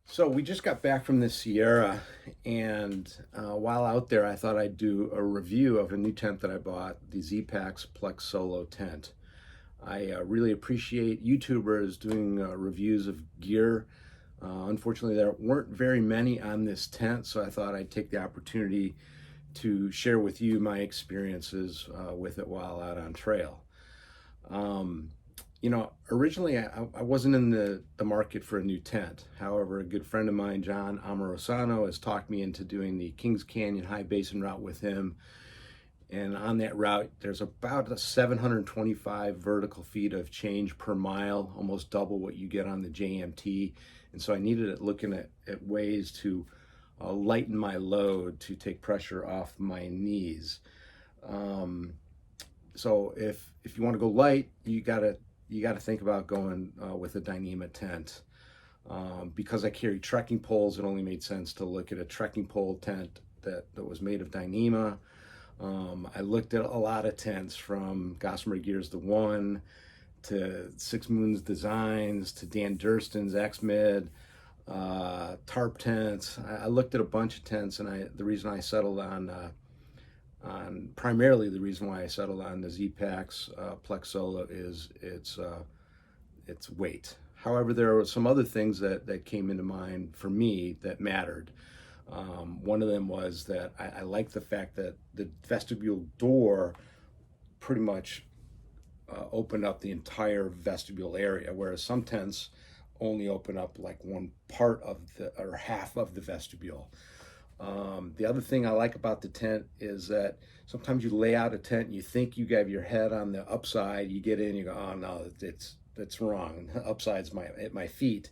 So we just got back from the Sierra, and while out there, I thought I'd do a review of a new tent that I bought, the Zpacks Plex Solo tent. I really appreciate YouTubers doing reviews of gear. Unfortunately, there weren't very many on this tent, so I thought I'd take the opportunity to share with you my experiences with it while out on trail. Um, Originally I wasn't in the market for a new tent. However, a good friend of mine, John Amorosano, has talked me into doing the Kings Canyon High Basin route with him. And on that route, there's about a 725 vertical feet of change per mile, almost double what you get on the JMT. And so I needed it looking at ways to lighten my load to take pressure off my knees. Um, so if you want to go light, you gotta think about going with a Dyneema tent. Because I carry trekking poles, it only made sense to look at a trekking pole tent that was made of Dyneema. I looked at a lot of tents from Gossamer Gears the One to Six Moons Designs to Dan Durston's X-Mid, tarp tents. I looked at a bunch of tents, and the reason I settled on primarily the reason why I settled on the Zpacks Plex Solo is its weight. However, there were some other things that came into mind for me that mattered. One of them was that I like the fact that the vestibule door pretty much opened up the entire vestibule area, whereas some tents only open up like one part of the or half of the vestibule. The other thing I like about the tent is that sometimes you lay out a tent and you think you have your head on the upside. You get in, you go, oh no, that's wrong. Upside's at my feet.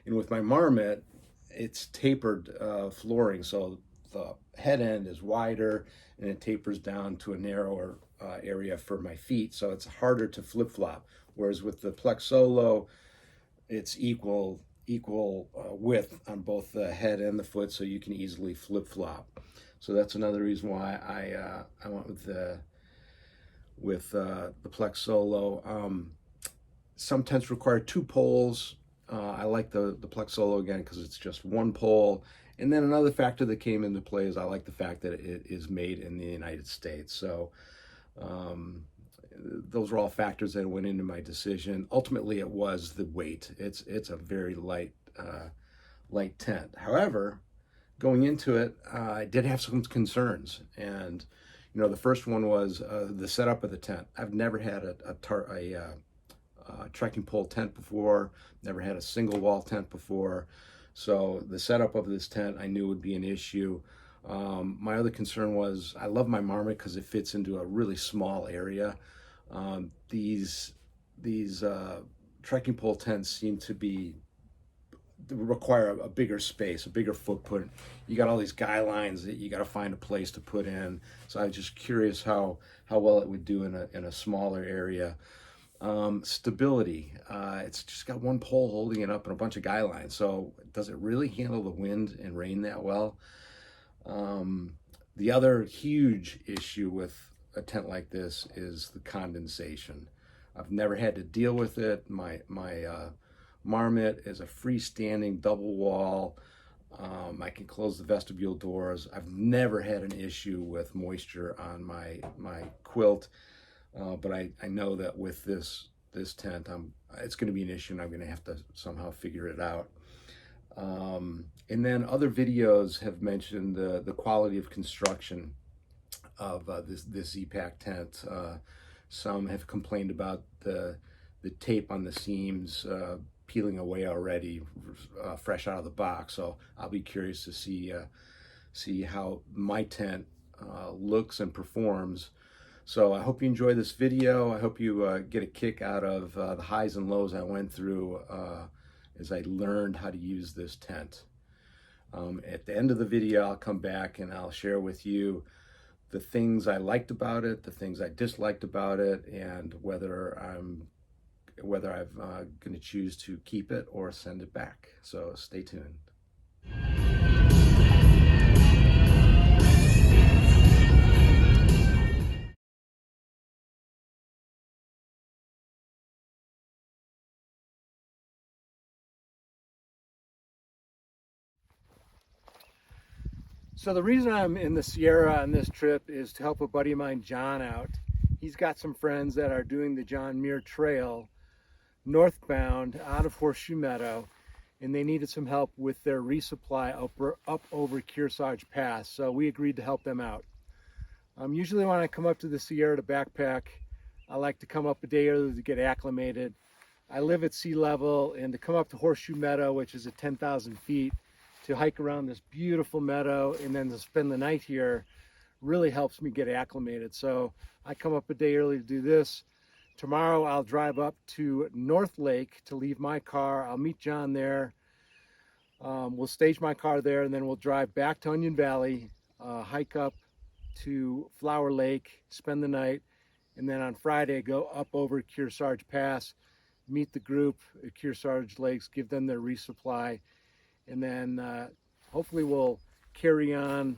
And with my marmot, it's tapered flooring, so the head end is wider and it tapers down to a narrower area for my feet, so it's harder to flip flop. Whereas with the Plex Solo, it's equal width on both the head and the foot, so you can easily flip flop. So that's another reason why I went with the Plex Solo. Some tents require two poles. I like the Plex Solo again because it's just one pole. And then another factor that came into play is I like the fact that it is made in the United States. So um, those were all factors that went into my decision. Ultimately, it was the weight. It's a very light tent. However, going into it, I did have some concerns, and the first one was the setup of the tent. I've never had a trekking pole tent before. Never had a single wall tent before. So the setup of this tent I knew would be an issue. My other concern was I love my marmot because it fits into a really small area. These trekking pole tents seem to require a bigger space, a bigger footprint. You got all these guy lines that you got to find a place to put in. So I was just curious how well it would do in a smaller area. Stability. It's just got one pole holding it up and a bunch of guy lines. So does it really handle the wind and rain that well? The other huge issue with a tent like this is the condensation. I've never had to deal with it. My marmot is a freestanding double wall. I can close the vestibule doors. I've never had an issue with moisture on my quilt. But I know that with this tent, it's going to be an issue, and I'm going to have to somehow figure it out. And then other videos have mentioned the quality of construction of this Z-Pack tent. Some have complained about the tape on the seams peeling away already, fresh out of the box. So I'll be curious to see how my tent looks and performs. So I hope you enjoy this video. I hope you get a kick out of the highs and lows I went through as I learned how to use this tent. At the end of the video, I'll come back and I'll share with you the things I liked about it, the things I disliked about it, and whether I'm going to choose to keep it or send it back. So stay tuned. So the reason I'm in the Sierra on this trip is to help a buddy of mine, John, out. He's got some friends that are doing the John Muir Trail northbound out of Horseshoe Meadow, and they needed some help with their resupply up over Kearsarge Pass. So we agreed to help them out. Usually when I come up to the Sierra to backpack, I like to come up a day early to get acclimated. I live at sea level, and to come up to Horseshoe Meadow, which is at 10,000 feet, to hike around this beautiful meadow and then to spend the night here really helps me get acclimated. So I come up a day early to do this. Tomorrow I'll drive up to North Lake to leave my car. I'll meet John there. We'll stage my car there, and then we'll drive back to Onion Valley, hike up to Flower Lake, spend the night, and then on Friday go up over Kearsarge Pass, meet the group at Kearsarge Lakes, give them their resupply, and then hopefully we'll carry on.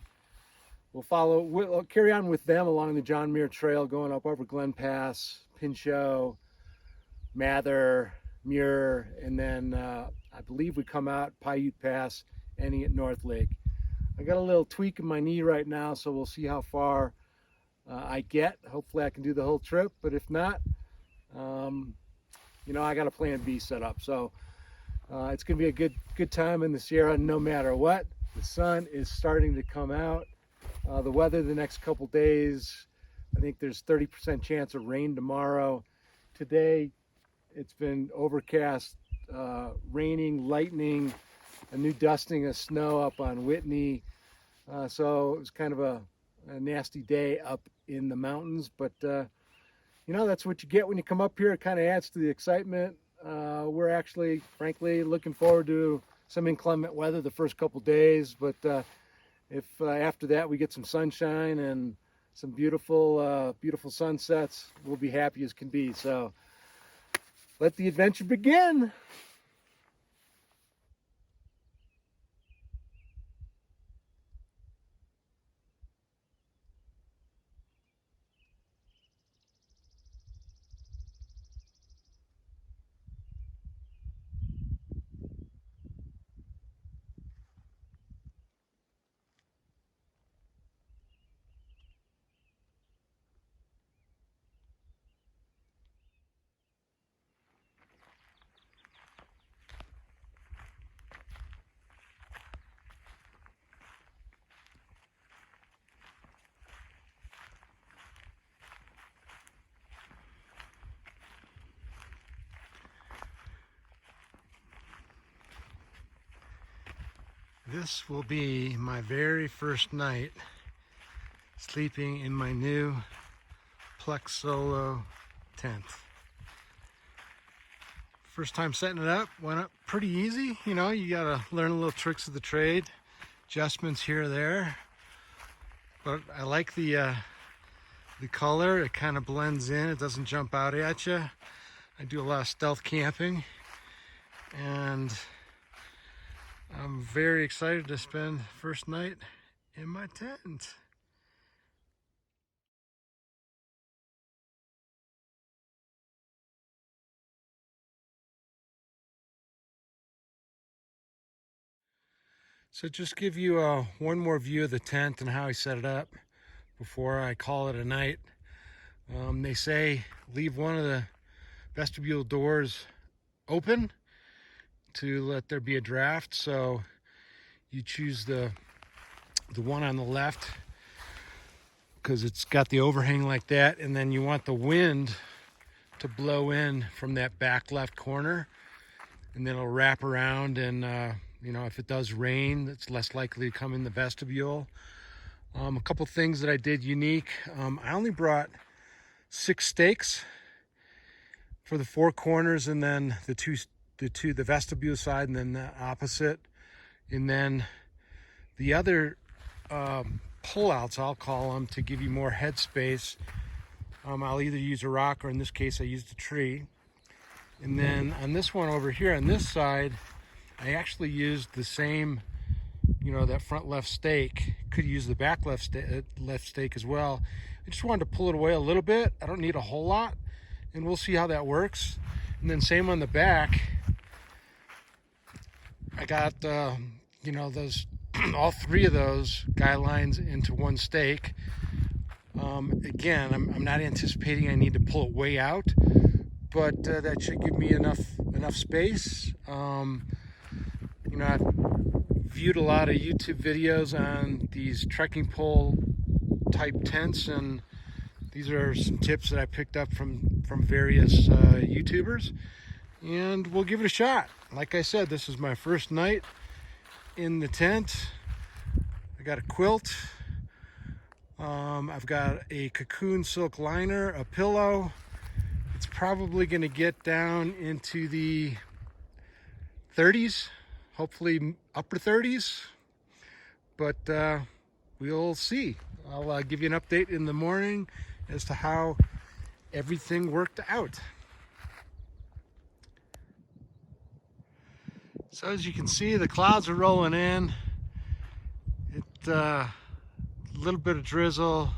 We'll carry on with them along the John Muir Trail, going up over Glen Pass, Pinchot, Mather, Muir, and then I believe we come out Paiute Pass, ending at North Lake. I got a little tweak in my knee right now, so we'll see how far I get. Hopefully I can do the whole trip, but if not, I got a plan B set up. So it's going to be a good time in the Sierra no matter what. The sun is starting to come out. The weather the next couple days, I think there's 30% chance of rain tomorrow. Today it's been overcast, raining, lightning, a new dusting of snow up on Whitney. So it was kind of a nasty day up in the mountains, but that's what you get when you come up here. It kind of adds to the excitement. We're actually, frankly, looking forward to some inclement weather the first couple days, but if after that we get some sunshine and some beautiful sunsets, we'll be happy as can be. So let the adventure begin. This will be my very first night sleeping in my new Plex Solo tent. First time setting it up, went up pretty easy. You gotta learn a little tricks of the trade, adjustments here or there. But I like the color. It kind of blends in. It doesn't jump out at you. I do a lot of stealth camping, and I'm very excited to spend first night in my tent. So just give you one more view of the tent and how I set it up before I call it a night. They say leave one of the vestibule doors open to let there be a draft, so you choose the one on the left because it's got the overhang like that, and then you want the wind to blow in from that back left corner, and then it'll wrap around, and if it does rain, it's less likely to come in the vestibule. A couple things that I did unique. I only brought 6 stakes for the 4 corners, and then the vestibule side, and then the opposite, and then the other pullouts, I'll call them, to give you more headspace. I'll either use a rock, or in this case I used a tree. And then on this one over here on this side, I actually used the same, that front left stake. Could use the back left stake as well. I just wanted to pull it away a little bit. I don't need a whole lot, and we'll see how that works. And then same on the back. I got those all three of those guy lines into one stake. Again, I'm not anticipating I need to pull it way out, but that should give me enough space. You know, I've viewed a lot of YouTube videos on these trekking pole type tents, and these are some tips that I picked up from various YouTubers, and we'll give it a shot. Like I said, this is my first night in the tent. I got a quilt. I've got a cocoon silk liner, a pillow. It's probably going to get down into the 30s, hopefully upper 30s, but we'll see. I'll give you an update in the morning as to how everything worked out. So as you can see, the clouds are rolling in. A little bit of drizzle.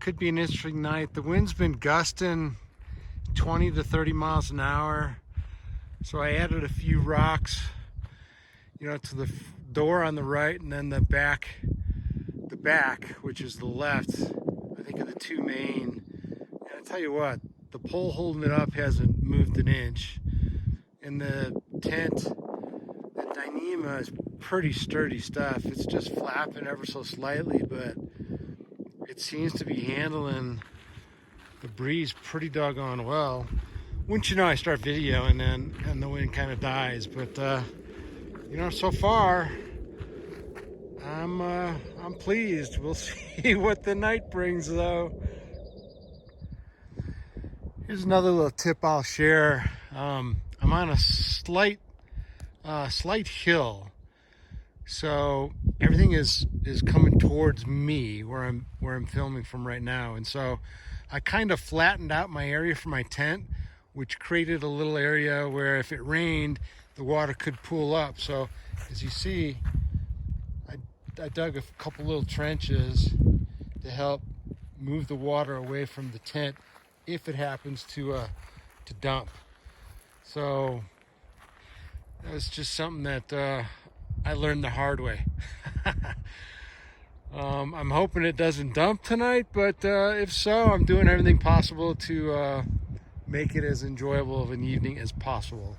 Could be an interesting night. The wind's been gusting 20 to 30 miles an hour. So I added a few rocks, you know, to the door on the right, and then the back, which is the left, I think, of the two main. And I tell you what, the pole holding it up hasn't moved an inch. And the tent, the Dyneema, is pretty sturdy stuff. It's just flapping ever so slightly, but it seems to be handling the breeze pretty doggone well. Wouldn't you know, I start videoing and the wind kind of dies, but you know, so far I'm pleased. We'll see what the night brings, though. Here's another little tip I'll share. I'm on a slight hill, so everything is coming towards me where I'm filming from right now, and so I kind of flattened out my area for my tent, which created a little area where if it rained, the water could pool up. So as you see, I dug a couple little trenches to help move the water away from the tent if it happens to dump. So that was just something that I learned the hard way. I'm hoping it doesn't dump tonight, but if so, I'm doing everything possible to make it as enjoyable of an evening as possible.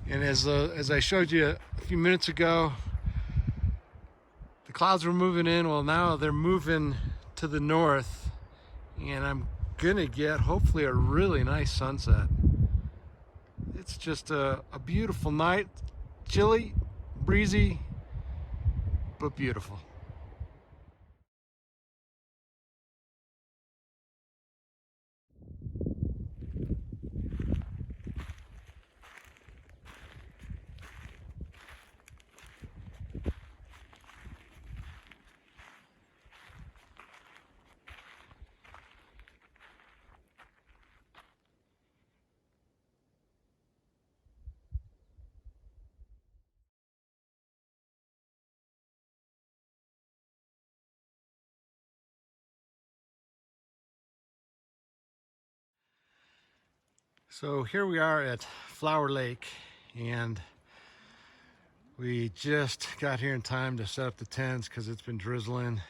And as I showed you a few minutes ago, the clouds were moving in. Well, now they're moving to the north, and I'm gonna get hopefully a really nice sunset. It's just a beautiful night, chilly, breezy, but beautiful. So here we are at Flower Lake, and we just got here in time to set up the tents because it's been drizzling.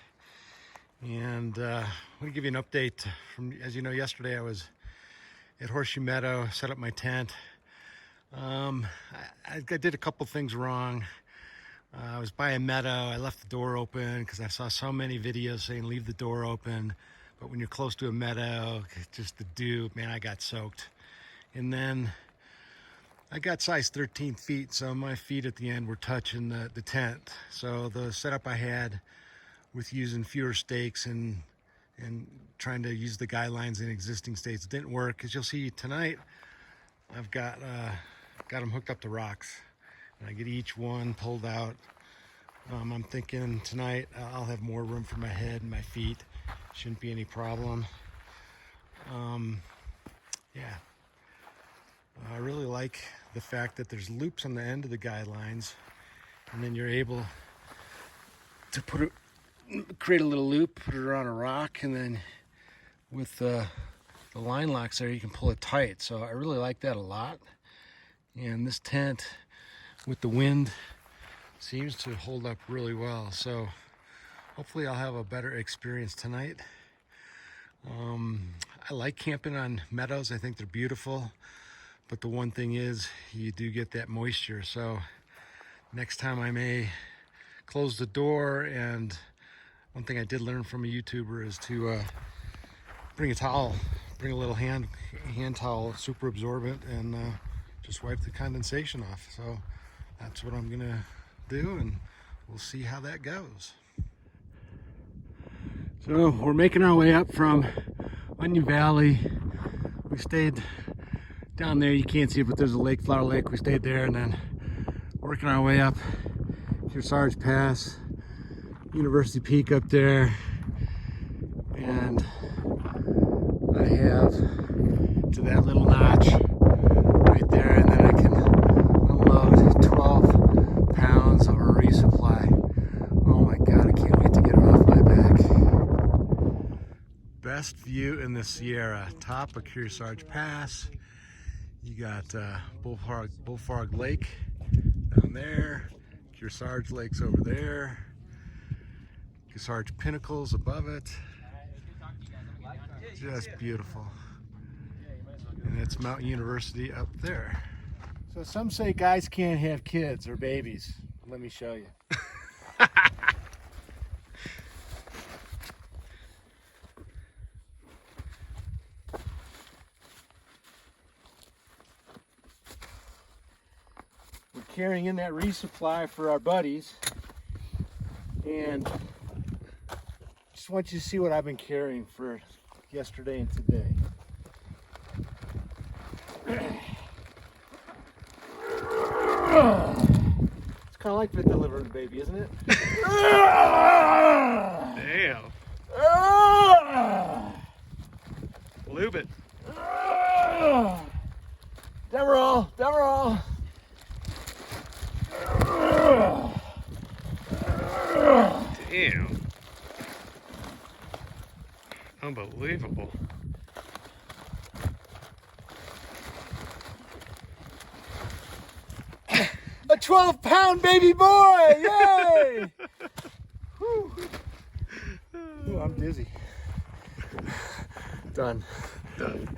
And I'm going to give you an update from, as you know, yesterday I was at Horseshoe Meadow, set up my tent. I did a couple things wrong. I was by a meadow. I left the door open because I saw so many videos saying leave the door open. But when you're close to a meadow, just the dew, man, I got soaked. And then I got size 13 feet, so my feet at the end were touching the tent. So the setup I had with using fewer stakes and trying to use the guidelines in existing states didn't work. As you'll see tonight, I've got them hooked up to rocks, and I get each one pulled out. I'm thinking tonight I'll have more room for my head and my feet. Shouldn't be any problem. Yeah. I really like the fact that there's loops on the end of the guidelines, and then you're able to create a little loop, put it around a rock, and then with the line locks there, you can pull it tight. So I really like that a lot. And this tent, with the wind seems to hold up really well. So hopefully I'll have a better experience tonight. I like camping on meadows. I think they're beautiful. But the one thing is you do get that moisture. So next time I may close the door. And one thing I did learn from a YouTuber is to bring a towel, bring a little hand towel, super absorbent, and just wipe the condensation off. So that's what I'm gonna do, and we'll see how that goes. So we're making our way up from Onion Valley. We stayed down there, you can't see it, but there's a lake, Flower Lake. We stayed there, and then working our way up Kearsarge Pass, University Peak up there, and I have to that little notch right there, and then I can unload 12 pounds of a resupply. Oh my God, I can't wait to get it off my back. Best view in the Sierra, top of Kearsarge Pass. You got Bullfrog Lake down there, Kearsarge Lake's over there, Kearsarge Pinnacles above it. Just beautiful. And it's Mount University up there. So some say guys can't have kids or babies. Let me show you. We're carrying in that resupply for our buddies, and just want you to see what I've been carrying for yesterday and today. It's kind of like the delivering baby, isn't it? Damn. Lube it. Demerol, Demerol. Damn. Unbelievable. A 12-pound baby boy! Yay! Whew. Ooh, I'm dizzy. Done. Done.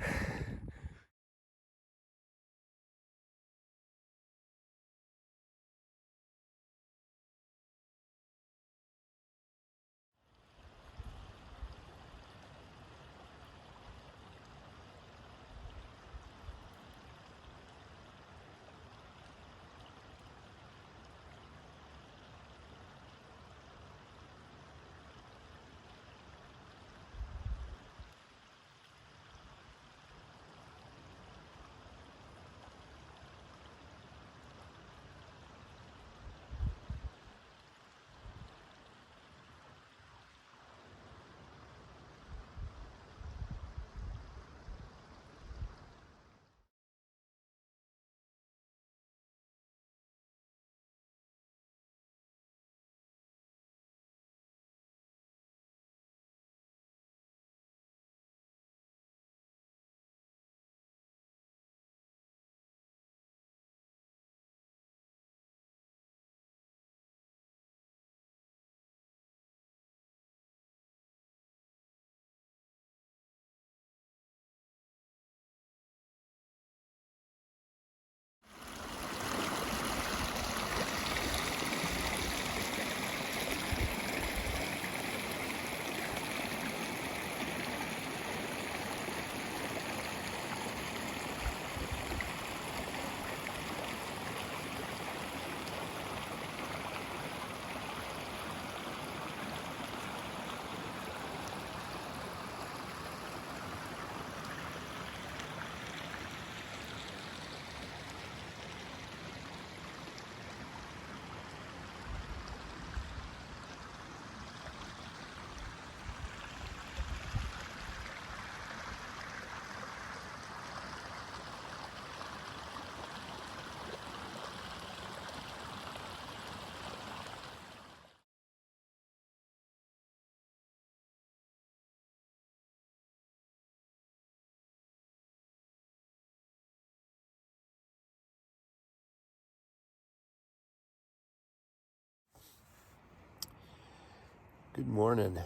Good morning.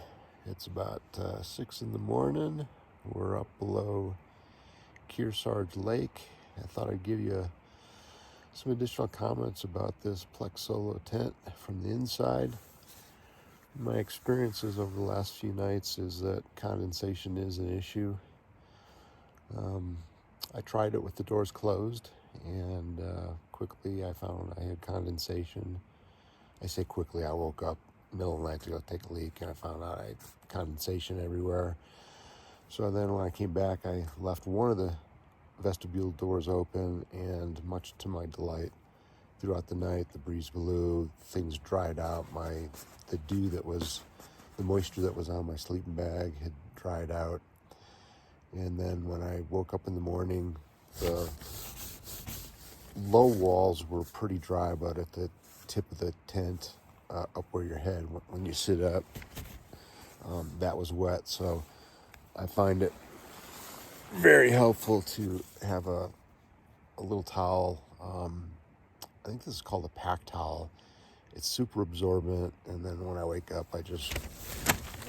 It's about 6 in the morning. We're up below Kearsarge Lake. I thought I'd give you some additional comments about this Plex Solo tent from the inside. My experiences over the last few nights is that condensation is an issue. I tried it with the doors closed, and quickly I found I had condensation. I say quickly, I woke up middle of the night to go take a leak, and I found out I had condensation everywhere. So then when I came back, I left one of the vestibule doors open, and much to my delight, throughout the night the breeze blew, things dried out. The dew that was, the moisture that was on my sleeping bag had dried out. And then when I woke up in the morning, the low walls were pretty dry, but at the tip of the tent, up where your head, when you sit up, that was wet. So I find it very helpful to have a little towel. I think this is called a pack towel. It's super absorbent, and then when I wake up, I just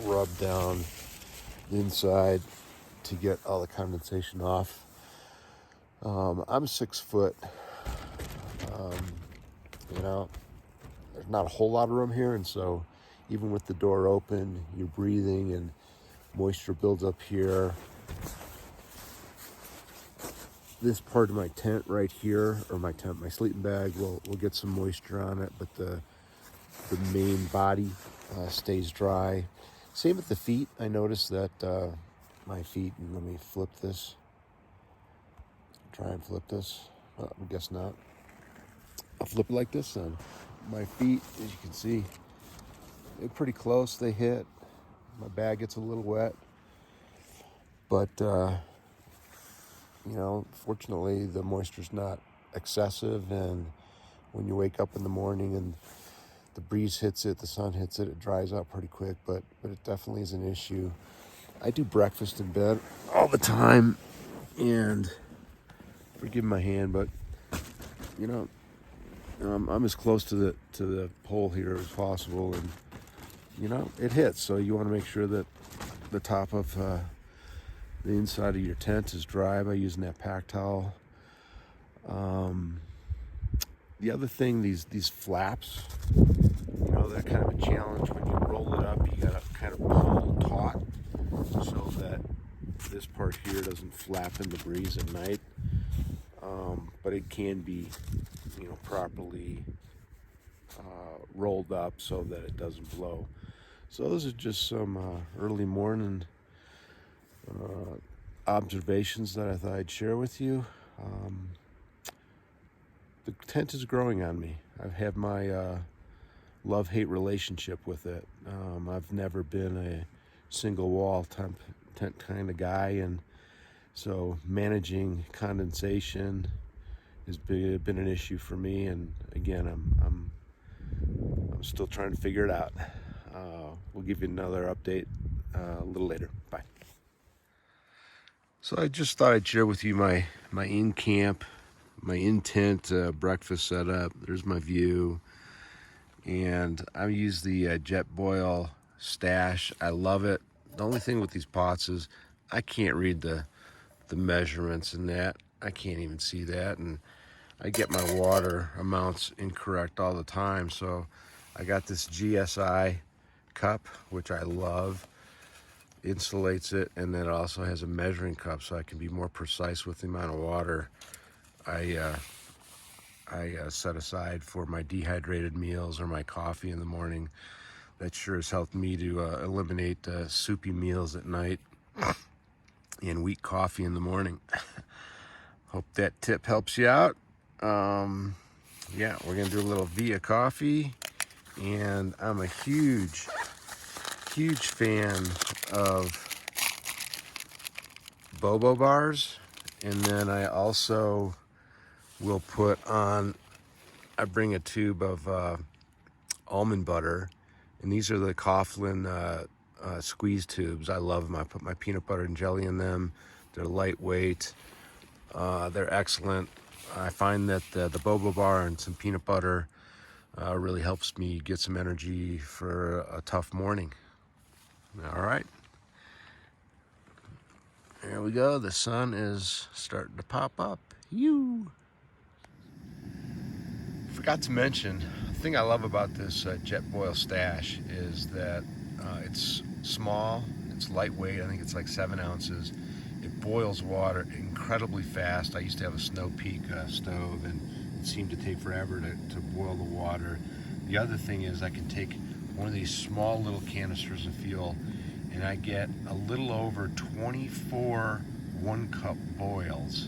rub down the inside to get all the condensation off. I'm 6 foot. There's not a whole lot of room here, and so even with the door open, you're breathing and moisture builds up here. This part of my tent right here, or my sleeping bag, will get some moisture on it, but the main body stays dry. Same with the feet. I noticed that my feet, and let me flip this. Try and flip this. I guess not. I'll flip it like this then. My feet, as you can see, they're pretty close. They hit. My bag gets a little wet. But, fortunately, the moisture's not excessive. And when you wake up in the morning and the breeze hits it, the sun hits it, it dries out pretty quick. But it definitely is an issue. I do breakfast in bed all the time. And forgive my hand, but, I'm as close to the pole here as possible, and it hits. So you want to make sure that the top of the inside of your tent is dry by using that pack towel. The other thing, these flaps, they're kind of a challenge. When you roll it up, you gotta kind of pull taut so that this part here doesn't flap in the breeze at night. But it can be properly rolled up so that it doesn't blow. So those are just some early morning observations that I thought I'd share with you. The tent is growing on me. I've had my love-hate relationship with it. I've never been a single wall tent kind of guy, and so managing condensation has been an issue for me, and again, I'm still trying to figure it out. We'll give you another update a little later. Bye. So I just thought I'd share with you my in-camp, my in-tent breakfast setup. There's my view, and I use the jet boil stash. I love it. The only thing with these pots is I can't read the measurements in that. I can't even see that, and I get my water amounts incorrect all the time. So I got this GSI cup, which I love, insulates it, and then it also has a measuring cup so I can be more precise with the amount of water I set aside for my dehydrated meals or my coffee in the morning. That sure has helped me to eliminate soupy meals at night and weak coffee in the morning. Hope that tip helps you out. We're gonna do a little Via coffee, and I'm a huge fan of Bobo bars. And then I also will put on, I bring a tube of almond butter, and these are the Coughlin squeeze tubes. I love them. I put my peanut butter and jelly in them. They're lightweight. They're excellent. I find that the boba bar and some peanut butter really helps me get some energy for a tough morning. All right. There we go. The sun is starting to pop up. Forgot to mention, the thing I love about this jet boil stash is that it's small, it's lightweight. I think it's like 7 ounces. It boils water incredibly fast. I used to have a Snow Peak stove, and it seemed to take forever to boil the water. The other thing is I can take one of these small little canisters of fuel, and I get a little over 24 1-cup boils.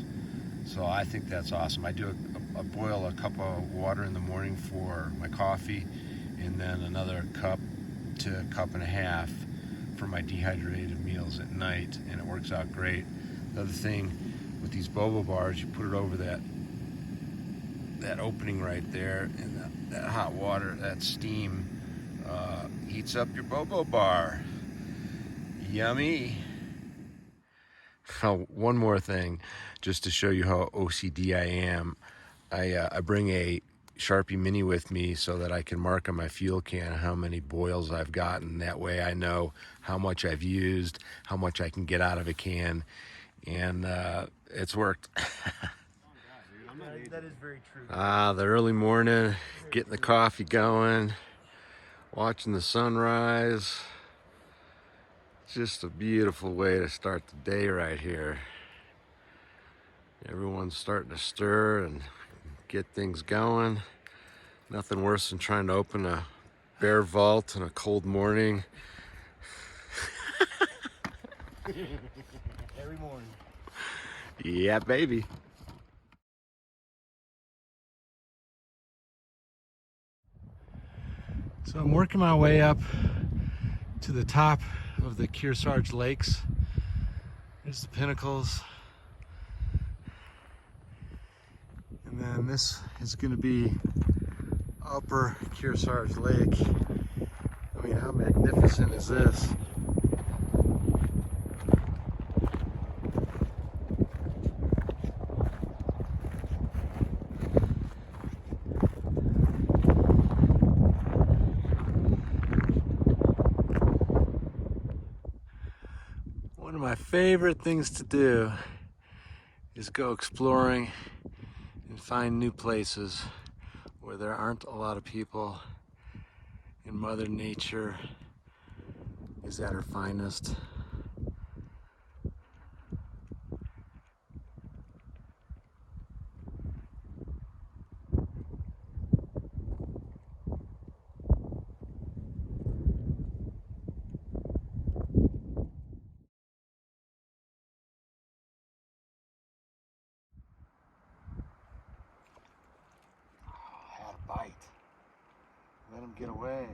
So I think that's awesome. I do a boil a cup of water in the morning for my coffee, and then another cup to a cup and a half for my dehydrated meals at night, and it works out great. The other thing with these boba bars, you put it over that opening right there, and that hot water, that steam heats up your boba bar. Yummy. Oh, one more thing, just to show you how OCD I am. I bring a Sharpie Mini with me so that I can mark on my fuel can how many boils I've gotten. That way I know how much I've used, how much I can get out of a can, and it's worked. That is very true. The early morning, getting the coffee going, watching the sunrise. Just a beautiful way to start the day right here. Everyone's starting to stir and get things going. Nothing worse than trying to open a bare vault on a cold morning. Every morning. Yeah, baby. So I'm working my way up to the top of the Kearsarge Lakes. There's the pinnacles. And then this is going to be Upper Kearsarge Lake. I mean, how magnificent is this? One of my favorite things to do is go exploring and find new places where there aren't a lot of people and Mother Nature is at her finest. Had a bite. Let him get away.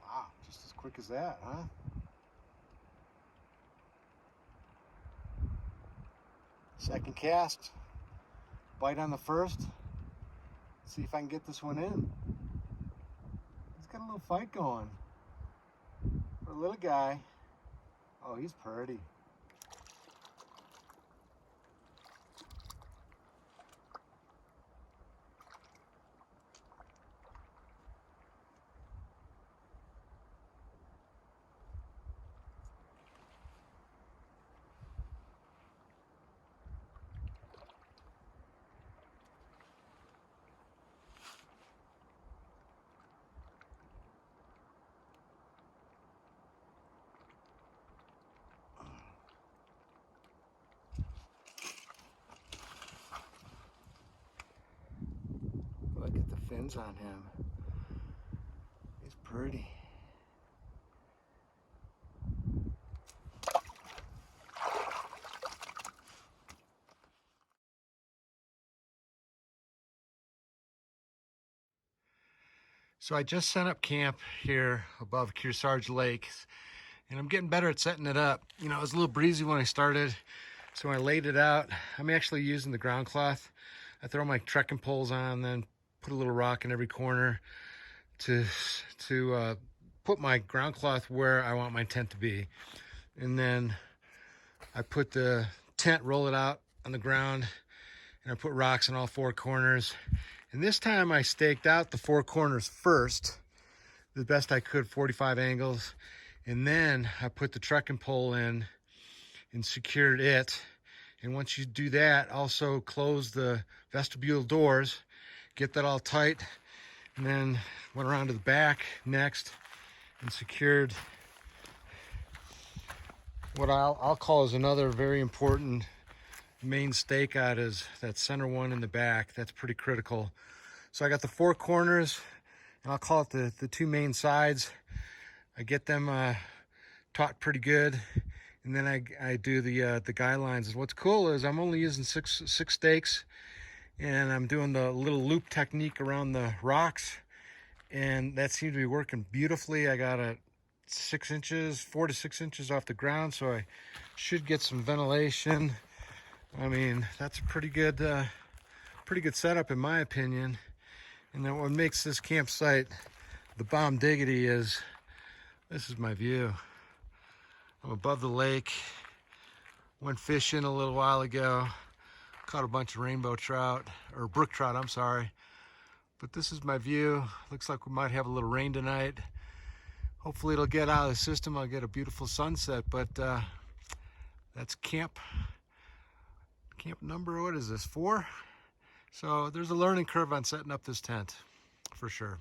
Wow, just as quick as that, huh? Second cast. Bite on the first. See if I can get this one in. He's got a little fight going. For a little guy. Oh, he's pretty. Look at the fins on him. He's pretty. So I just set up camp here above Kearsarge Lake, and I'm getting better at setting it up. You know, it was a little breezy when I started, so when I laid it out, I'm actually using the ground cloth. I throw my trekking poles on, then put a little rock in every corner to put my ground cloth where I want my tent to be. And then I put the tent, roll it out on the ground, and I put rocks in all four corners. And this time I staked out the four corners first, the best I could, 45 angles. And then I put the trekking pole in and secured it. And once you do that, also close the vestibule doors, get that all tight, and then went around to the back next and secured what I'll call is another very important main stake out, is that center one in the back. That's pretty critical. So I got the four corners, and I'll call it the two main sides. I get them taut pretty good, and then I do the guy lines. And what's cool is I'm only using six stakes, and I'm doing the little loop technique around the rocks, and that seems to be working beautifully. I got it 6 inches, 4 to 6 inches off the ground, so I should get some ventilation. I mean, that's a pretty good setup in my opinion. And then what makes this campsite the bomb diggity is, this is my view. I'm above the lake, went fishing a little while ago, caught a bunch of rainbow trout, or brook trout, I'm sorry. But this is my view. Looks like we might have a little rain tonight. Hopefully it'll get out of the system. I'll get a beautiful sunset, but that's camp number, what is this, 4? So there's a learning curve on setting up this tent, for sure.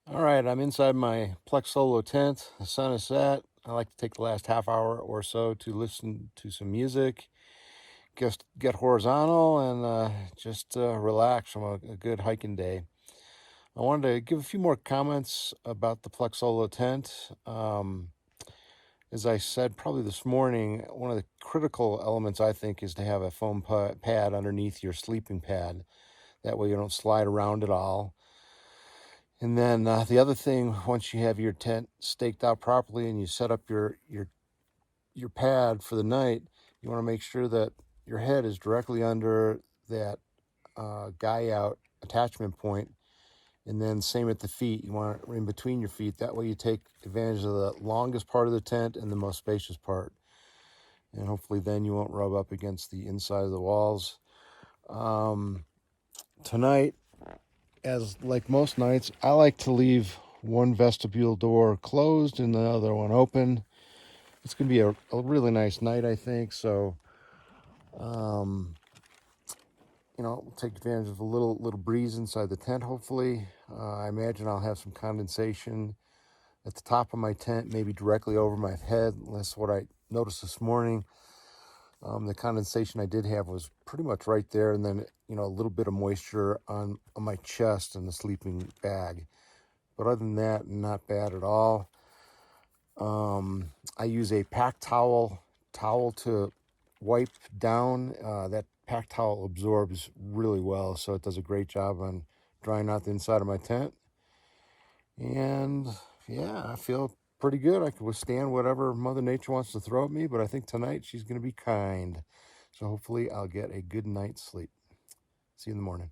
All right, I'm inside my Plex Solo tent. The sun is set. I like to take the last half hour or so to listen to some music, just get horizontal, and just relax from a good hiking day. I wanted to give a few more comments about the Plex Solo tent. As I said probably this morning, one of the critical elements I think is to have a foam pad underneath your sleeping pad. That way you don't slide around at all. And then the other thing, once you have your tent staked out properly and you set up your pad for the night, you want to make sure that your head is directly under that guy out attachment point. And then same at the feet. You want it in between your feet. That way you take advantage of the longest part of the tent and the most spacious part. And hopefully then you won't rub up against the inside of the walls. Tonight, as like most nights, I like to leave one vestibule door closed and the other one open. It's going to be a really nice night, I think. So, we'll take advantage of a little breeze inside the tent, hopefully. I imagine I'll have some condensation at the top of my tent, maybe directly over my head. That's what I noticed this morning. The condensation I did have was pretty much right there, and then a little bit of moisture on my chest and the sleeping bag. But other than that, not bad at all. I use a pack towel to wipe down. That pack towel absorbs really well, so it does a great job on drying out the inside of my tent. And yeah, I feel pretty good. I can withstand whatever Mother Nature wants to throw at me, but I think tonight she's going to be kind. So hopefully I'll get a good night's sleep. See you in the morning.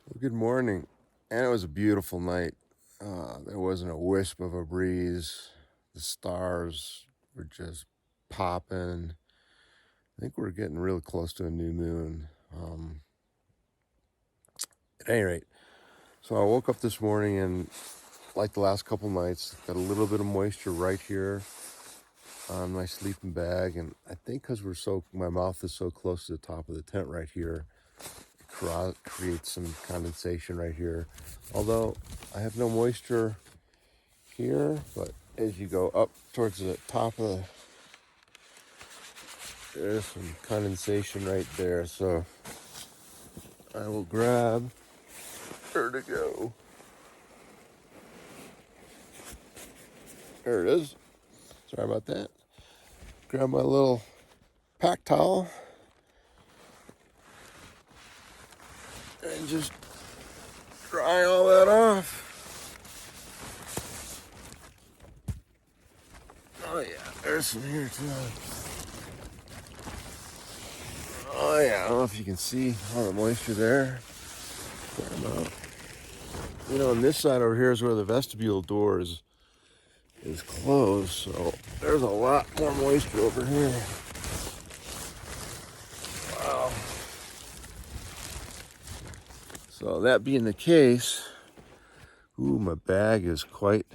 Well, good morning. And it was a beautiful night. There wasn't a wisp of a breeze. The stars were just popping. I think we're getting real close to a new moon. At any rate, so I woke up this morning and, like the last couple nights, got a little bit of moisture right here on my sleeping bag. And I think because my mouth is so close to the top of the tent right here, it creates some condensation right here. Although I have no moisture here, but as you go up towards the top of there's some condensation right there. So I will grab, where to go? There it is. Sorry about that. Grab my little pack towel and just dry all that off. Oh yeah, there's some here too. Oh yeah, I don't know if you can see all the moisture there. On this side over here is where the vestibule door is closed, so there's a lot more moisture over here. Wow. So that being the case, my bag is quite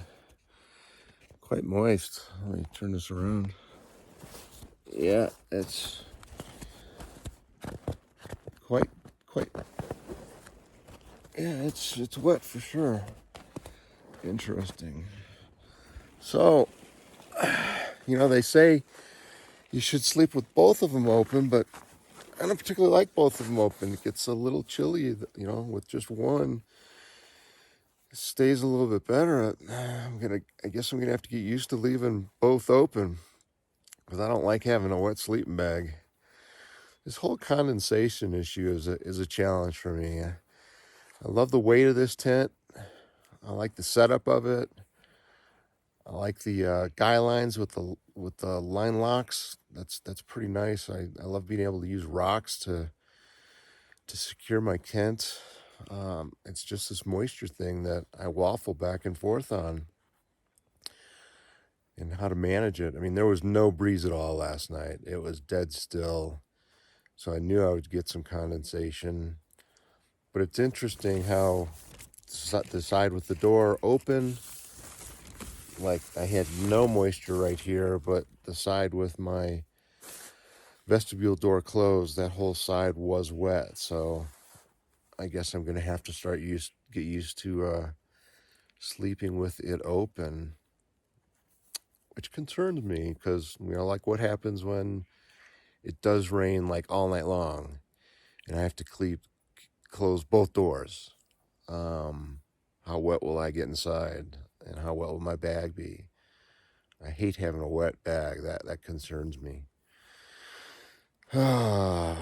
moist. Let me turn this around. Yeah, it's quite. Yeah, it's wet for sure. Interesting. So, they say you should sleep with both of them open, but I don't particularly like both of them open. It gets a little chilly, with just one. It stays a little bit better. I guess I'm gonna have to get used to leaving both open, because I don't like having a wet sleeping bag. This whole condensation issue is a challenge for me. I love the weight of this tent. I like the setup of it. I like the guy lines with the line locks. That's pretty nice. I love being able to use rocks to secure my tent. It's just this moisture thing that I waffle back and forth on, and how to manage it. I mean, there was no breeze at all last night. It was dead still. So I knew I would get some condensation. But it's interesting how the side with the door open, like I had no moisture right here, but the side with my vestibule door closed, that whole side was wet. So I guess I'm going to have to get used to sleeping with it open, which concerns me because, like what happens when it does rain like all night long and I have to close both doors. How wet will I get inside, and how wet will my bag be? I hate having a wet bag. That concerns me. All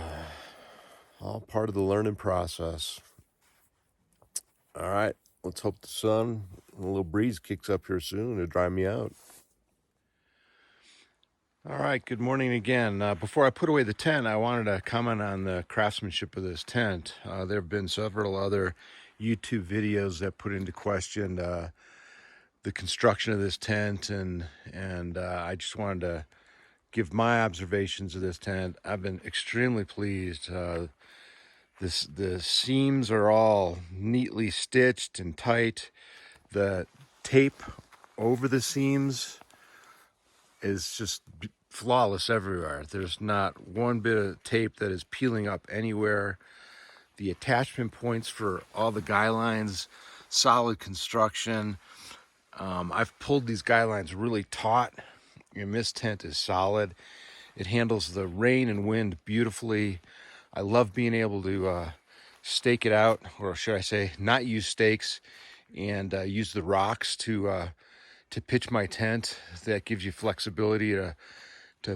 part of the learning process. All right, let's hope the sun and a little breeze kicks up here soon to dry me out. All right, good morning again. Before I put away the tent, I wanted to comment on the craftsmanship of this tent. There have been several other YouTube videos that put into question the construction of this tent, and I just wanted to give my observations of this tent. I've been extremely pleased. The seams are all neatly stitched and tight. The tape over the seams is just flawless everywhere. There's not one bit of tape that is peeling up anywhere. The attachment points for all the guy lines, solid construction. I've pulled these guy lines really taut, and this tent is solid. It handles the rain and wind beautifully. I love being able to stake it out, or should I say, not use stakes, and use the rocks to pitch my tent. That gives you flexibility to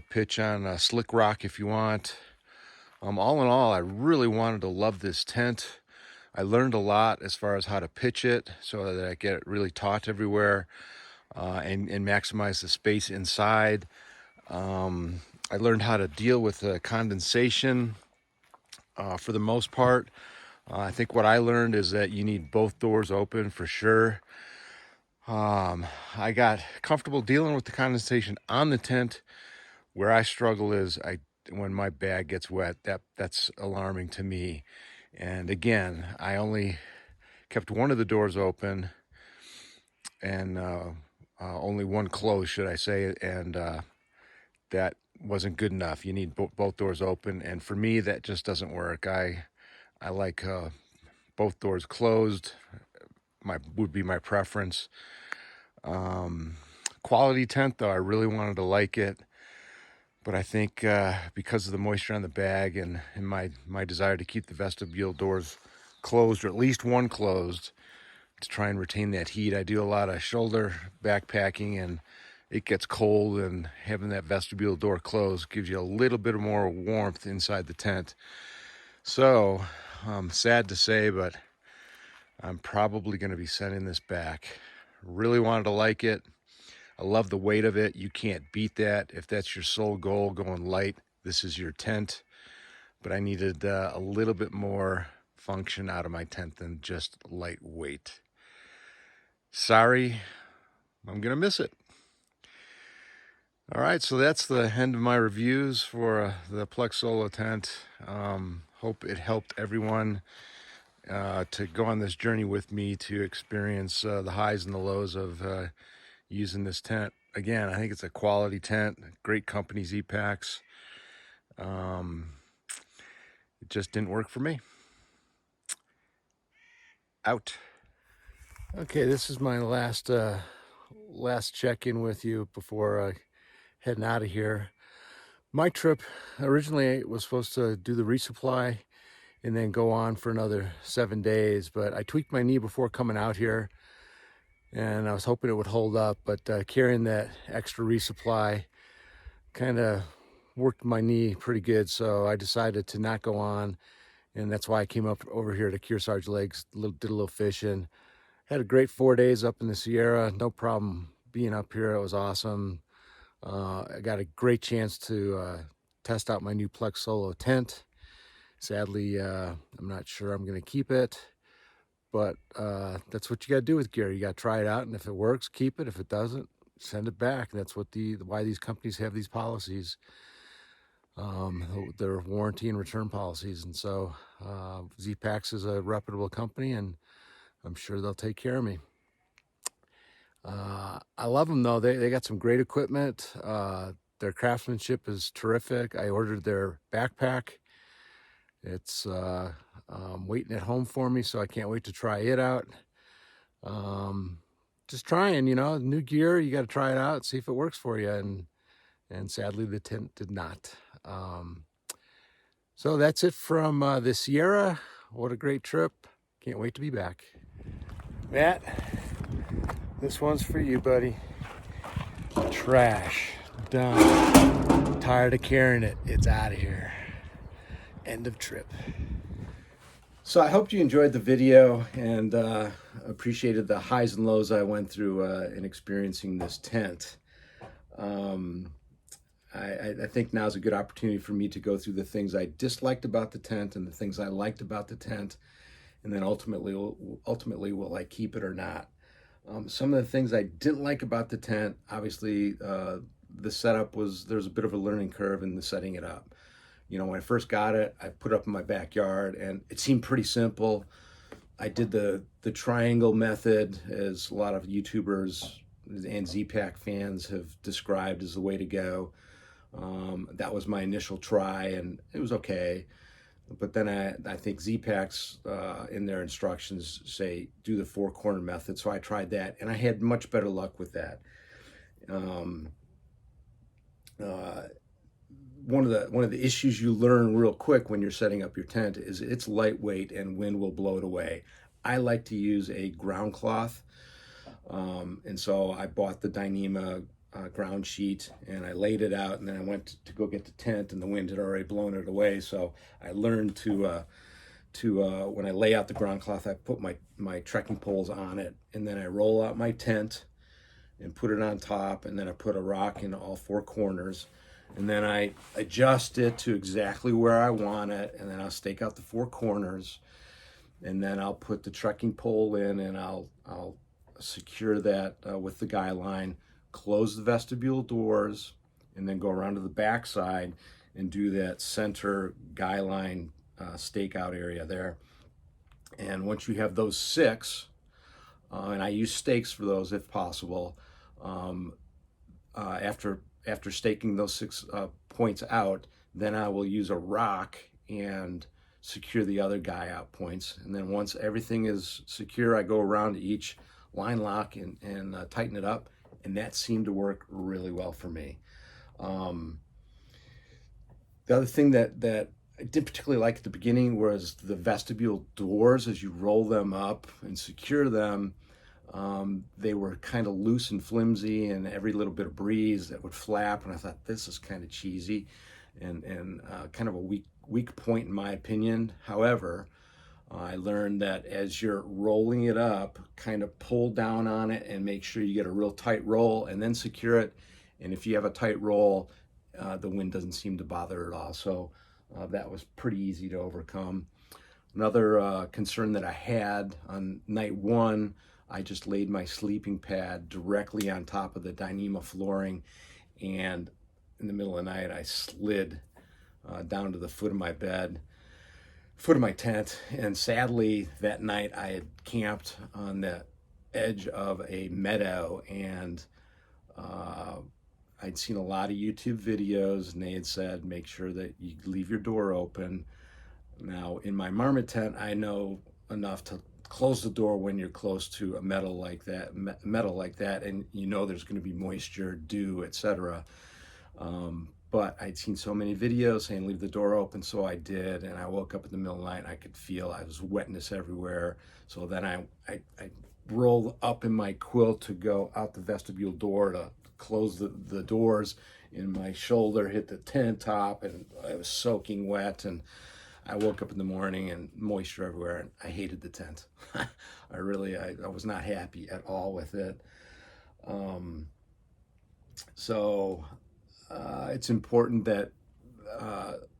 pitch on a slick rock if you want. All in all, I really wanted to love this tent. I learned a lot as far as how to pitch it so that I get it really taut everywhere, and maximize the space inside. I learned how to deal with condensation for the most part. I think what I learned is that you need both doors open for sure. I got comfortable dealing with the condensation on the tent. Where I struggle is when my bag gets wet. That's alarming to me. And again, I only kept one of the doors open, and only one closed, should I say, and that wasn't good enough. You need both doors open, and for me, that just doesn't work. I like both doors closed. Would be my preference. Quality tent, though, I really wanted to like it. But I think because of the moisture on the bag and my desire to keep the vestibule doors closed, or at least one closed, to try and retain that heat. I do a lot of shoulder backpacking, and it gets cold, and having that vestibule door closed gives you a little bit more warmth inside the tent. So, sad to say, but I'm probably going to be sending this back. Really wanted to like it. I love the weight of it. You can't beat that. If that's your sole goal, going light, this is your tent. But I needed a little bit more function out of my tent than just lightweight. Sorry, I'm going to miss it. All right, so that's the end of my reviews for the Plex Solo tent. Hope it helped everyone to go on this journey with me to experience the highs and the lows of using this tent. Again, I think it's a quality tent, great company, Zpacks. It just didn't work for me. Out. Okay, this is my last check-in with you before heading out of here. My trip originally was supposed to do the resupply and then go on for another 7 days, but I tweaked my knee before coming out here, and I was hoping it would hold up, but carrying that extra resupply kind of worked my knee pretty good, so I decided to not go on, and that's why I came up over here to Kearsarge Lakes, did a little fishing. Had a great 4 days up in the Sierra, no problem being up here. It was awesome. I got a great chance to test out my new Plex Solo tent. Sadly, I'm not sure I'm going to keep it, but that's what you got to do with gear. You got to try it out, and if it works, keep it. If it doesn't, send it back. And that's what why these companies have these policies, their warranty and return policies. And so Zpacks is a reputable company, and I'm sure they'll take care of me. I love them though. They got some great equipment. Their craftsmanship is terrific. I ordered their backpack. It's waiting at home for me, so I can't wait to try it out. just trying, new gear. You got to try it out, see if it works for you. And sadly, the tent did not. So that's it from the Sierra. What a great trip. Can't wait to be back. Matt, this one's for you, buddy. Trash. Done. Tired of carrying it. It's out of here. End of trip. So I hope you enjoyed the video and appreciated the highs and lows I went through in experiencing this tent. I think now's a good opportunity for me to go through the things I disliked about the tent and the things I liked about the tent, and then ultimately will I keep it or not. Some of the things I didn't like about the tent, obviously, the setup there's a bit of a learning curve in the setting it up. When I first got it, I put it up in my backyard, and it seemed pretty simple. I did the triangle method, as a lot of YouTubers and Zpacks fans have described as the way to go. That was my initial try, and it was okay. But then I think Zpacks in their instructions say do the 4-corner method, so I tried that, and I had much better luck with that. One of the issues you learn real quick when you're setting up your tent is it's lightweight and wind will blow it away. I like to use a ground cloth, and so I bought the Dyneema ground sheet, and I laid it out, and then I went to go get the tent, and the wind had already blown it away. So I learned to when I lay out the ground cloth, I put my trekking poles on it, and then I roll out my tent and put it on top, and then I put a rock in all 4 corners, and then I adjust it to exactly where I want it, and then I'll stake out the 4 corners, and then I'll put the trekking pole in, and I'll secure that with the guy line, close the vestibule doors, and then go around to the back side and do that center guy line stakeout area there. And once you have those 6, and I use stakes for those if possible, after staking those 6 points out, then I will use a rock and secure the other guy out points. And then once everything is secure, I go around to each line lock and tighten it up. And that seemed to work really well for me. The other thing that I didn't particularly like at the beginning was the vestibule doors. As you roll them up and secure them, they were kind of loose and flimsy, and every little bit of breeze that would flap, and I thought, this is kind of cheesy and kind of a weak point in my opinion. However, I learned that as you're rolling it up, kind of pull down on it and make sure you get a real tight roll, and then secure it. And if you have a tight roll, the wind doesn't seem to bother at all. So that was pretty easy to overcome. Another concern that I had on night 1, I just laid my sleeping pad directly on top of the Dyneema flooring, and in the middle of the night I slid down to the foot of my tent, and sadly that night I had camped on the edge of a meadow, and I'd seen a lot of YouTube videos, and they had said make sure that you leave your door open. Now in my marmot tent, I know enough to close the door when you're close to a metal like that, and there's going to be moisture, dew, etc. But I'd seen so many videos saying leave the door open, so I did, and I woke up in the middle of the night and I could feel I was wetness everywhere. So then I rolled up in my quilt to go out the vestibule door to close the doors, and my shoulder hit the tent top, and I was soaking wet, and I woke up in the morning and moisture everywhere, and I hated the tent. I was not happy at all with it. It's important that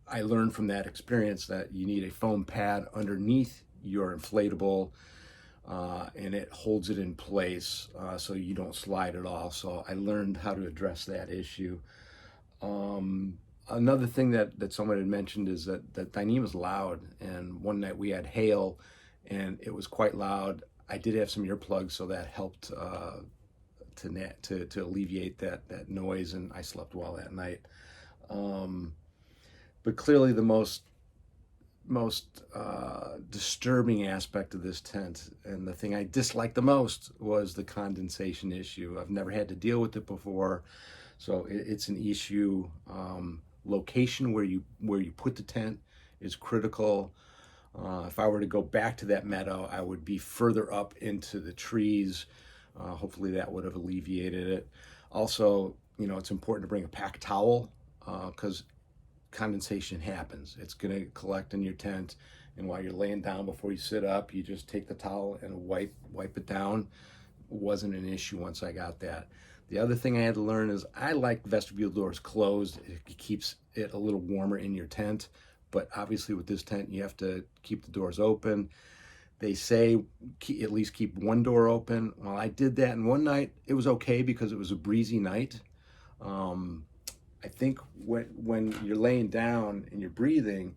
I learned from that experience that you need a foam pad underneath your inflatable, and it holds it in place so you don't slide at all. So I learned how to address that issue. Another thing that someone had mentioned is that Dyneema is loud, and one night we had hail and it was quite loud. I did have some earplugs, so that helped to alleviate that noise, and I slept well that night. But clearly the most disturbing aspect of this tent, and the thing I disliked the most, was the condensation issue. I've never had to deal with it before, so it's an issue. Location where you put the tent is critical. If I were to go back to that meadow, I would be further up into the trees. Hopefully that would have alleviated it. Also, it's important to bring a pack towel, because condensation happens. It's going to collect in your tent, and while you're laying down, before you sit up, you just take the towel and wipe it down. It wasn't an issue once I got that. The other thing I had to learn is I like vestibule doors closed. It keeps it a little warmer in your tent, but obviously with this tent, you have to keep the doors open. They say at least keep one door open. Well, I did that, and one night it was okay because it was a breezy night. I think when you're laying down and you're breathing,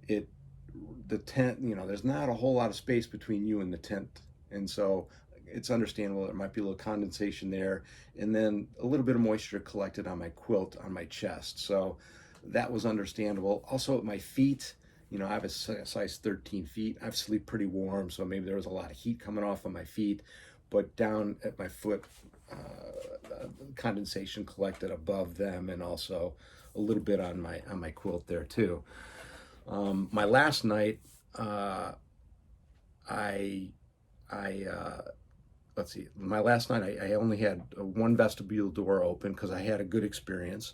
the tent, there's not a whole lot of space between you and the tent, and so it's understandable there might be a little condensation there, and then a little bit of moisture collected on my quilt on my chest, so that was understandable. Also at my feet, I have a size 13 feet. I've slept pretty warm, so maybe there was a lot of heat coming off of my feet, but down at my foot, condensation collected above them, and also a little bit on my quilt there too. My last night, let's see. My last night, I only had one vestibule door open because I had a good experience.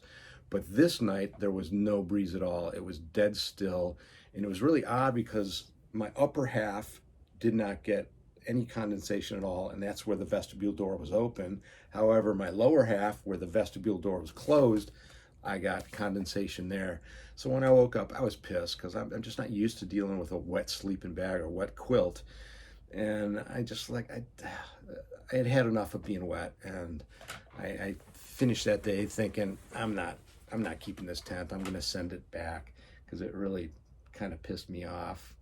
But this night, there was no breeze at all. It was dead still. And it was really odd because my upper half did not get any condensation at all, and that's where the vestibule door was open. However, my lower half, where the vestibule door was closed, I got condensation there. So when I woke up, I was pissed because I'm just not used to dealing with a wet sleeping bag or wet quilt. And I had had enough of being wet, and I finished that day thinking, I'm not keeping this tent. I'm going to send it back because it really kind of pissed me off.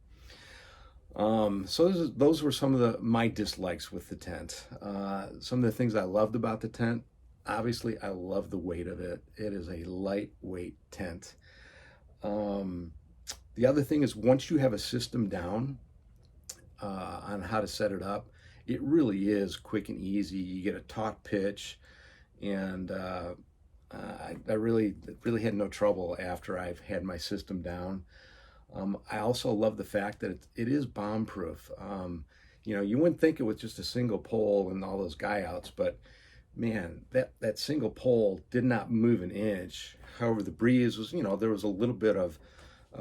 So those were some of my dislikes with the tent. Some of the things I loved about the tent, obviously I love the weight of it. It is a lightweight tent. The other thing is, once you have a system down on how to set it up, it really is quick and easy. You get a taut pitch, and I really had no trouble after I've had my system down. I also love the fact that it is bomb proof. You wouldn't think it was just a single pole and all those guy outs, but man, that single pole did not move an inch. However, the breeze was, there was a little bit of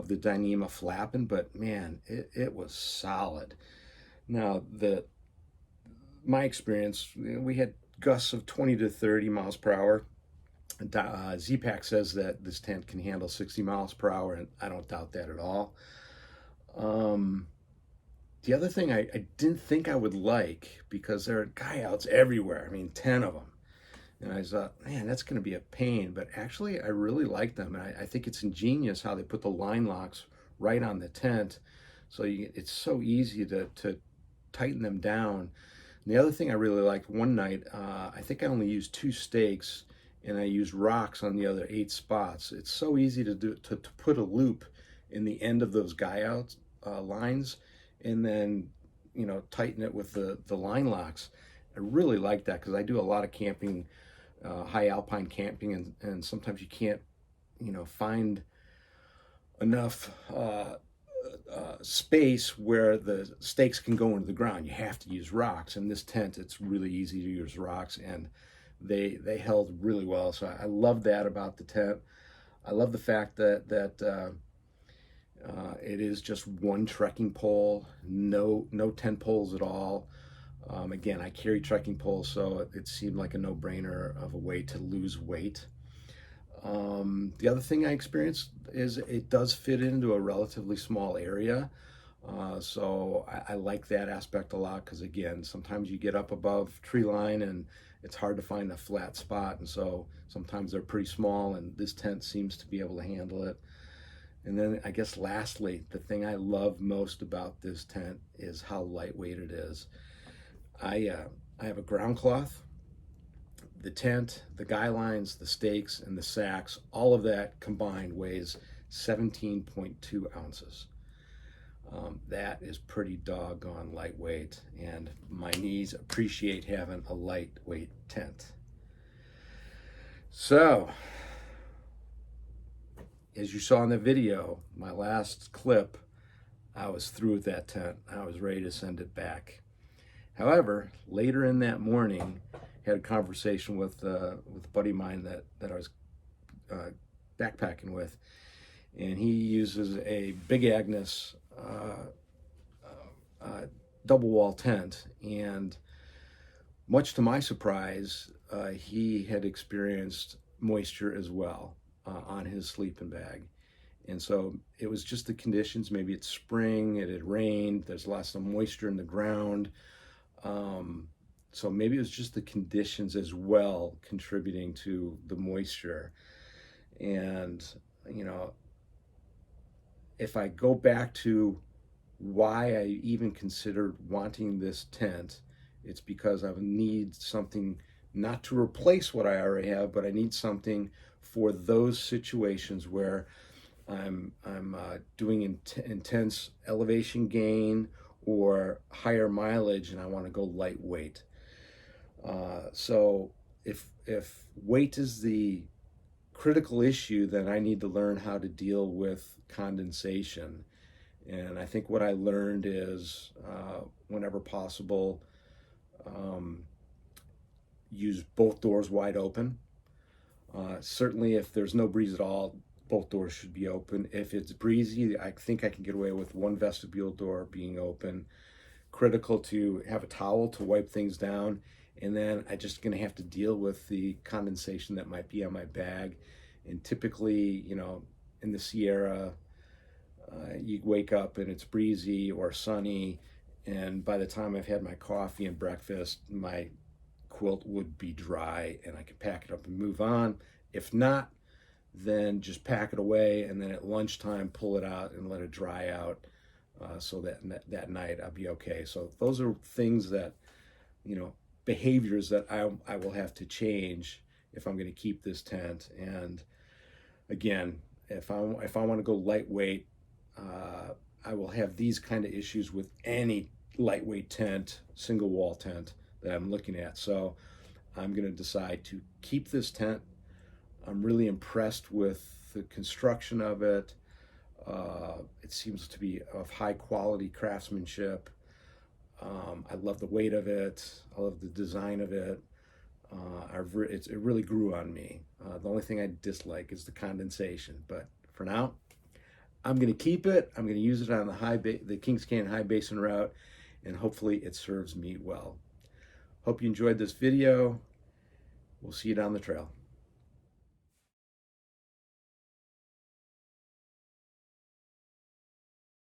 the Dyneema flapping, but man, it was solid. Now, my experience, we had gusts of 20 to 30 miles per hour. Zpacks says that this tent can handle 60 miles per hour, and I don't doubt that at all. The other thing I didn't think I would like, because there are guy outs everywhere, 10 of them. And I thought, man, that's going to be a pain. But actually, I really like them. And I think it's ingenious how they put the line locks right on the tent. So it's so easy to tighten them down. And the other thing I really liked, one night, I think I only used 2 stakes, and I used rocks on the other 8 spots. It's so easy to put a loop in the end of those guy out lines, and then tighten it with the line locks. I really like that because I do a lot of camping, high alpine camping, and sometimes you can't find enough space where the stakes can go into the ground. You have to use rocks. In this tent, it's really easy to use rocks, and they held really well. So I love that about the tent. I love the fact that it is just one trekking pole, no tent poles at all. Again, I carry trekking poles, so it seemed like a no-brainer of a way to lose weight. The other thing I experienced is it does fit into a relatively small area. So I like that aspect a lot, because again, sometimes you get up above tree line and it's hard to find a flat spot, and so sometimes they're pretty small, and this tent seems to be able to handle it. And then I guess lastly, the thing I love most about this tent is how lightweight it is. I have a ground cloth. The tent, the guy lines, the stakes, and the sacks, all of that combined weighs 17.2 ounces. That is pretty doggone lightweight, and my knees appreciate having a lightweight tent. So, as you saw in the video, my last clip, I was through with that tent. I was ready to send it back. However, later in that morning, had a conversation with a buddy of mine that I was backpacking with, and he uses a Big Agnes double wall tent, and much to my surprise, he had experienced moisture as well on his sleeping bag. And so it was just the conditions. Maybe it's spring, it had rained, there's lots of moisture in the ground. So maybe it was just the conditions as well contributing to the moisture. And, you know, if I go back to why I even considered wanting this tent, it's because I need something not to replace what I already have, but I need something for those situations where I'm doing intense elevation gain or higher mileage, and I want to go lightweight. So if weight is the critical issue, then I need to learn how to deal with condensation. And I think what I learned is, whenever possible, use both doors wide open. Certainly if there's no breeze at all, both doors should be open. If it's breezy, I think I can get away with one vestibule door being open. Critical to have a towel to wipe things down, and then I'm just gonna have to deal with the condensation that might be on my bag. And typically, you know, in the Sierra, you wake up and it's breezy or sunny, and by the time I've had my coffee and breakfast, my quilt would be dry and I could pack it up and move on. If not, then just pack it away, and then at lunchtime pull it out and let it dry out, so that night I'll be okay. So those are things that, you know, behaviors that I will have to change if I'm going to keep this tent. And again, if I want to go lightweight, I will have these kind of issues with any lightweight tent, single wall tent that I'm looking at. So I'm going to decide to keep this tent. I'm really impressed with the construction of it. It seems to be of high quality craftsmanship. I love the weight of it. I love the design of it. It really grew on me. The only thing I dislike is the condensation. But for now, I'm going to keep it. I'm going to use it on the Kings Canyon High Basin route, and hopefully it serves me well. Hope you enjoyed this video. We'll see you down the trail.